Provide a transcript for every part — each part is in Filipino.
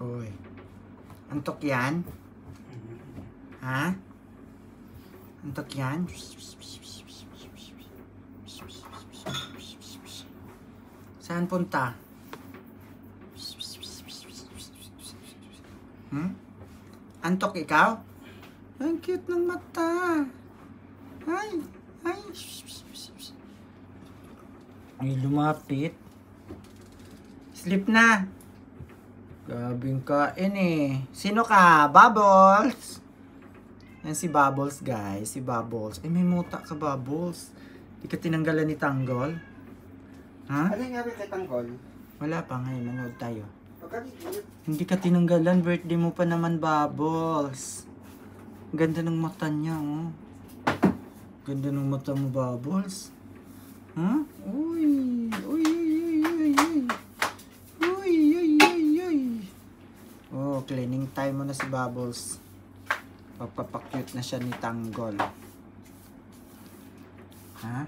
Uy. Antok yan? Ha? Antok yan? Saan punta? Antok ikaw? Ang cute ng mata. Ay. Ay, lumapit. Sleep na. Gabing kain eh. Sino ka? Bubbles? Yan si Bubbles, guys. Si Bubbles. Ay, may muta ka, Bubbles. Di ka tinanggalan ni Tanggol? Ha? Ano yung nga kay Tanggol? Wala pa ngayon. Manood tayo. Okay. Hindi ka tinanggalan. Birthday mo pa naman, Bubbles. Ganda ng mata niya, oh. Ganda ng mata mo, Bubbles. Huh? Uy. Uy. Oh, cleaning time mo na si Bubbles. Papapakyut na siya ni Tanggol. Ha?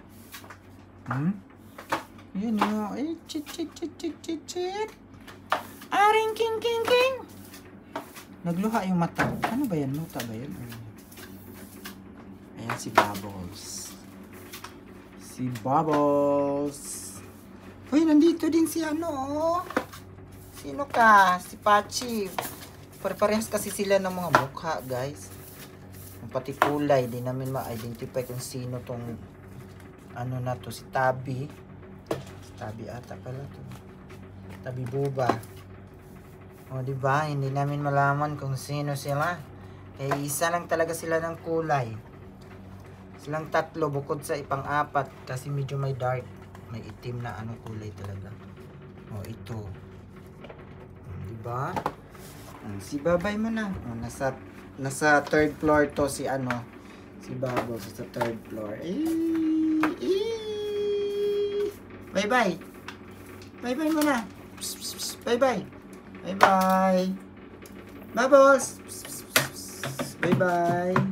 Yan o. Ay, chit. Aring king. Nagluha yung mata. Ano ba yan? Muta ba yan? Ayan si Bubbles. Si Bubbles. Uy, nandito din si ano, oh. Sino ka? Si Pachi. Pare-parehas kasi sila ng mga mukha, guys. Pati kulay, di namin ma-identify kung sino tong ano na to, si Tabi. Si Tabi ata pala to. Tabi Buba. O, diba? Hindi namin malaman kung sino sila. Eh, isa lang talaga sila ng kulay. Silang tatlo bukod sa ipang-apat kasi medyo may dark. May itim na ano kulay talaga. O, ito. Diba? Si Babay mo na. O, nasa third floor to si ano. Si Bubbles sa third floor. Bye-bye. Bye-bye mo na. Bye-bye. Bye-bye. Bubbles. Bye-bye.